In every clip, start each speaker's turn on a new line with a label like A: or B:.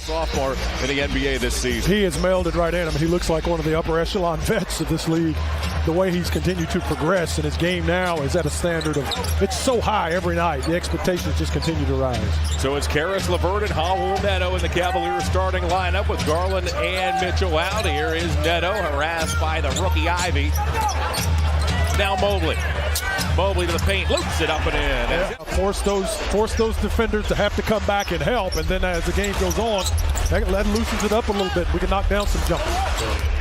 A: sophomore in the NBA this season.
B: He has mailed it right in. I mean, he looks like one of the upper echelon vets of this league. The way he's continued to progress in his game now is at a standard of, it's so high every night. The expectations just continue to rise.
A: So it's Karis LeVert and Raul Neto in the Cavaliers starting lineup with Garland and Mitchell out. Here is Neto harassed by the rookie Ivy. Now Mobley to the paint, loops it up and in.
B: Yeah, force those defenders to have to come back and help, and then as the game goes on, that loosens it up a little bit. We can knock down some jumpers.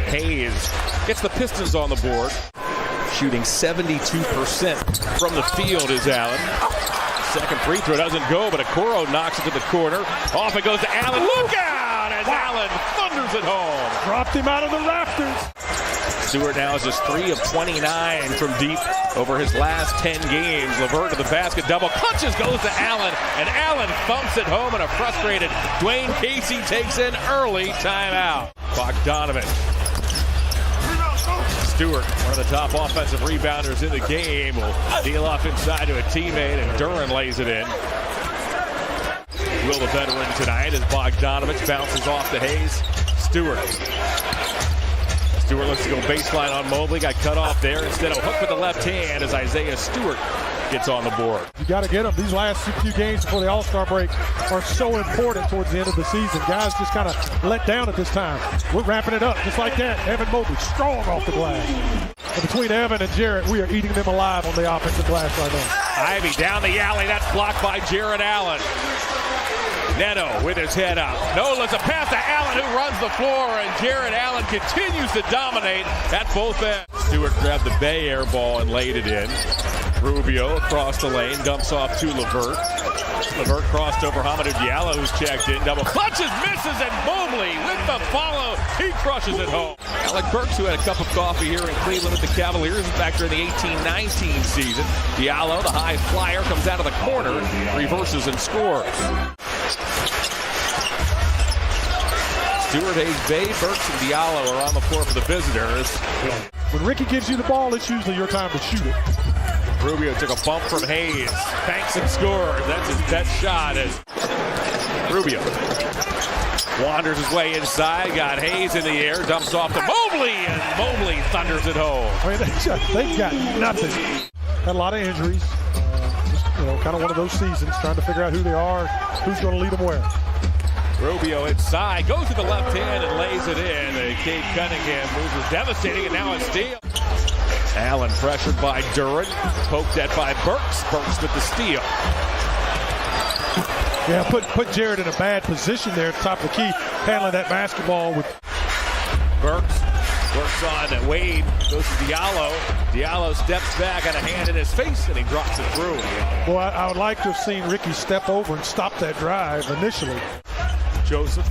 A: Hayes gets the Pistons on the board. Shooting 72% from the field is Allen. Second free throw doesn't go, but Okoro knocks it to the corner. Off it goes to Allen. Look out as Allen thunders it home.
B: Dropped him out of the rafters.
A: Stewart now is just 3 of 29 from deep over his last 10 games. LeVert to the basket, double clutches, goes to Allen, and Allen thumps it home, and a frustrated Dwayne Casey takes an early timeout. Bogdanovich. Stewart, one of the top offensive rebounders in the game, will deal off inside to a teammate, and Duren lays it in. Will the veteran tonight as Bogdanovich bounces off to Hayes. Stewart looks to go baseline on Mobley, got cut off there. Instead of hook with the left hand as Isaiah Stewart gets on the board.
B: You got to get them. These last few games before the All-Star break are so important towards the end of the season. Guys just kind of let down at this time. We're wrapping it up just like that. Evan Mobley strong off the glass. And between Evan and Jarrett, we are eating them alive on the offensive glass right now.
A: Ivy down the alley. That's blocked by Jarrett Allen. Neto with his head up. Nola's a pass to Allen, who runs the floor, and Jarrett Allen continues to dominate at both ends. Stewart grabbed the Bay Air ball and laid it in. Rubio across the lane, dumps off to LeVert. LeVert crossed over Hamidou Diallo, who's checked in. Double clutches, misses, and Mobley with the follow. He crushes it home. Alec Burks, who had a cup of coffee here in Cleveland with the Cavaliers, in fact, during the 18-19 season. Diallo, the high flyer, comes out of the corner, reverses and scores. Stewart, Hayes, Bay, Burks, and Diallo are on the floor for the visitors.
B: When Ricky gives you the ball, it's usually your time to shoot it.
A: Rubio took a bump from Hayes. Banks and scores. That's his best shot as Rubio wanders his way inside. Got Hayes in the air. Dumps off to Mobley, and Mobley thunders it home.
B: I mean, they've got nothing. Had a lot of injuries. Just, kind of one of those seasons, trying to figure out who they are, who's going to lead them where.
A: Rubio inside, goes to the left hand and lays it in. Cade Cunningham move was devastating, and now a steal. Allen pressured by Duren, poked at by Burks. Burks with the steal.
B: Yeah, put Jarrett in a bad position there at the top of the key, handling that basketball with
A: Burks. Works on Wade, goes to Diallo. Diallo steps back, got a hand in his face, and he drops it through.
B: Well, I would like to have seen Ricky step over and stop that drive initially.
A: Joseph,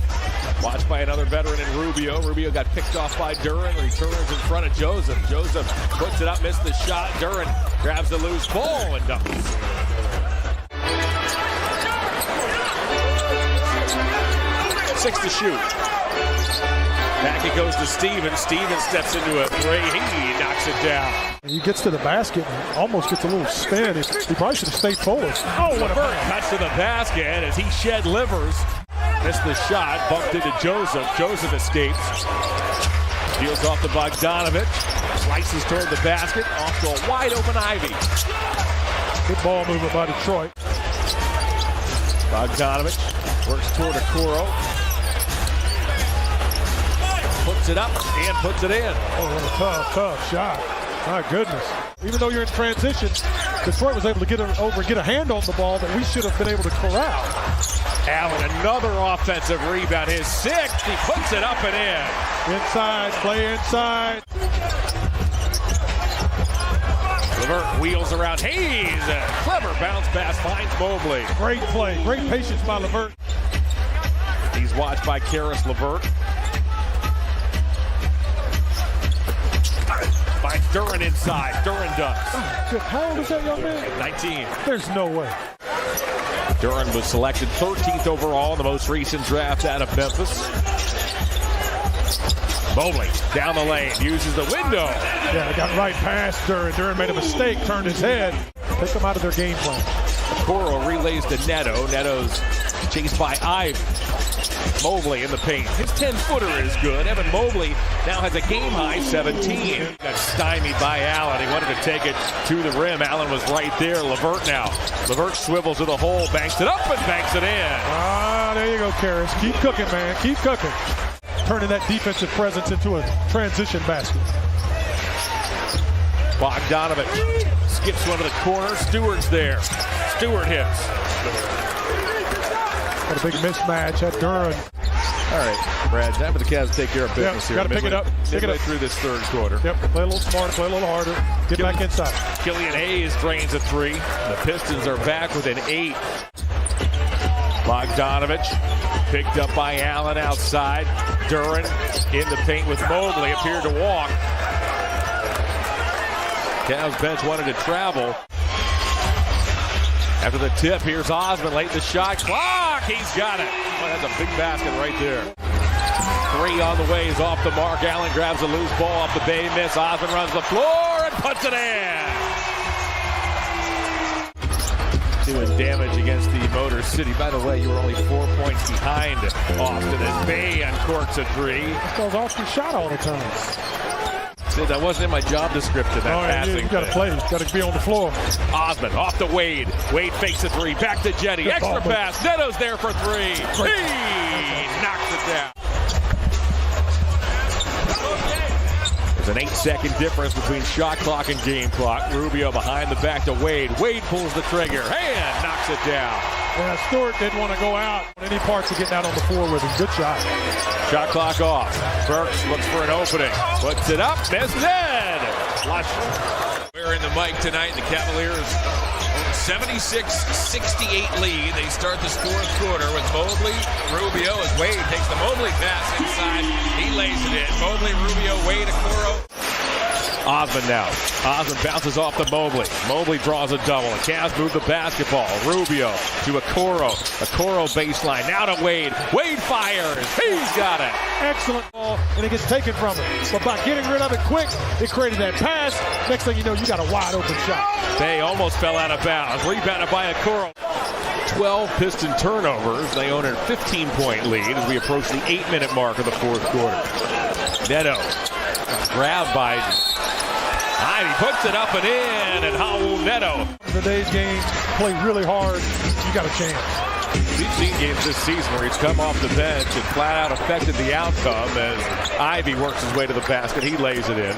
A: watched by another veteran in Rubio. Rubio got picked off by Duren, returns in front of Joseph. Joseph puts it up, missed the shot. Duren grabs the loose ball and dunks. Six to shoot. Back it goes to Stevens. Stevens steps into a three. He knocks it down.
B: He gets to the basket and almost gets a little spin. He probably should have stayed forward.
A: Oh, what a cuts to the basket as he shed livers. Missed the shot, bumped into Joseph. Joseph escapes. Deals off to Bogdanovich. Slices toward the basket. Off to a wide open Ivy.
B: Good ball movement by Detroit.
A: Bogdanovich works toward Okoro. Puts it up and puts it in.
B: Oh, what a tough shot. My goodness. Even though you're in transition, Detroit was able to get over and get a hand on the ball that we should have been able to corral.
A: Allen, another offensive rebound. His sixth. He puts it up and in.
B: Inside, play inside.
A: LeVert wheels around Hayes. A clever bounce pass finds Mobley.
B: Great play. Great patience by LeVert.
A: He's watched by Karis LeVert. Finds Duren inside. Duren does.
B: How old is that young man?
A: 19.
B: There's no way.
A: Duren was selected 13th overall in the most recent draft out of Memphis. Mobley down the lane, uses the window.
B: Yeah, they got right past Duren. Duren made a mistake, turned his head. Take them out of their game plan.
A: Okoro relays to Neto. Neto's chased by Ivy. Mobley in the paint. His 10-footer is good. Evan Mobley now has a game-high 17. Got stymied by Allen. He wanted to take it to the rim. Allen was right there. LeVert now. LeVert swivels to the hole, banks it up, and banks it in.
B: There you go, Karras. Keep cooking, man. Keep cooking. Turning that defensive presence into a transition basket.
A: Bogdanovich skips one to the corner. Stewart's there. Stewart hits.
B: Got a big mismatch at Duran.
A: All right, Brad, time for the Cavs to take care of business here.
B: Got to pick it up.
A: Midway through this third quarter.
B: Yep, play a little smarter, play a little harder. Get back inside.
A: Killian Hayes drains a three. The Pistons are back with an 8. Bogdanovich picked up by Allen outside. Duran in the paint with Mobley, appeared to walk. Cavs bench wanted to travel. After the tip, here's Osman late in the shot clock. He's got it. Oh, that's a big basket right there. 3 on the way is off the mark. Allen grabs a loose ball off the bay miss. Osman runs the floor and puts it in. Doing damage against the Motor City. By the way, you were only 4 points behind Austin as Bay uncorks a 3.
B: Because Austin shot all the time.
A: See, that wasn't in my job description, that passing.
B: You got to play. You got to be on the floor.
A: Osman off to Wade. Wade fakes a 3. Back to Jetty.
B: Good
A: Extra
B: ball,
A: pass. Neto's there for 3. He knocks it down. There's an 8-second difference between shot clock and game clock. Rubio behind the back to Wade. Wade pulls the trigger. Hand knocks it down.
B: Yeah, Stewart didn't want to go out on any parts of getting out on the floor with him. Good shot.
A: Shot clock off. Burks looks for an opening. Puts it up. Misses it. Flush. We're in the mic tonight. The Cavaliers 76-68 lead. They start this fourth quarter with Mobley, Rubio as Wade takes the Mobley pass inside. He lays it in. Mobley, Rubio, Wade, Okoro. Osman now. Osman bounces off the Mobley. Mobley draws a double. The Cavs move the basketball. Rubio to Okoro. Okoro baseline. Now to Wade. Wade fires. He's got it.
B: Excellent ball, and it gets taken from him. But by getting rid of it quick, it created that pass. Next thing you know, you got a wide open shot.
A: They almost fell out of bounds. Rebounded by Okoro. 12 Piston turnovers. They own a 15-point lead as we approach the 8-minute mark of the fourth quarter. Neto grabbed by Ivy, puts it up and in, and Raul Neto.
B: Today's game, play really hard, you got a chance.
A: We've seen games this season where he's come off the bench and flat out affected the outcome as Ivy works his way to the basket. He lays it in.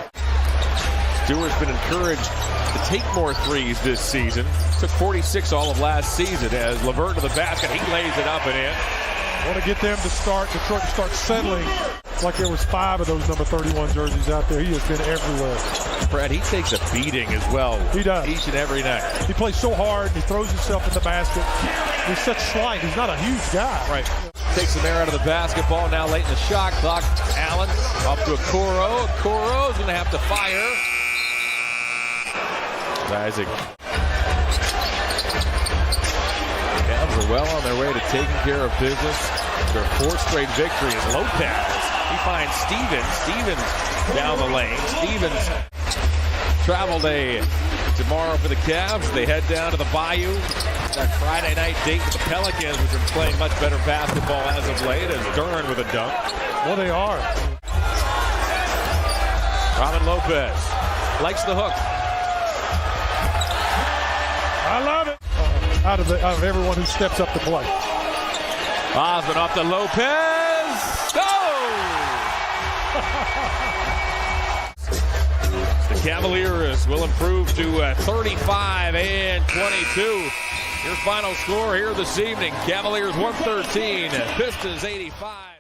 A: Stewart's been encouraged to take more threes this season. Took 46 all of last season as LeVert to the basket. He lays it up and in.
B: Want to get them to start, Detroit to start settling like there was 5 of those number 31 jerseys out there. He has been everywhere.
A: Brad, he takes a beating as well.
B: He does.
A: Each and every night.
B: He plays so hard. He throws himself in the basket. He's such slight. He's not a huge guy.
A: Right. Takes some air out of the basketball. Now late in the shot clock. Allen up to Okoro. Okoro's going to have to fire. Isaac. Cavs are well on their way to taking care of business. Their 4th straight victory is Lopez. He finds Stevens. Stevens down the lane. Stevens travel day tomorrow for the Cavs. They head down to the Bayou. That Friday night date with the Pelicans, which are playing much better basketball as of late, as Duran with a dunk.
B: Well, they are.
A: Robin Lopez likes the hook.
B: I love it. Out of everyone who steps up to play.
A: Osman off to Lopez. The Cavaliers will improve to 35 and 22. Your final score here this evening: Cavaliers 113, Pistons 85.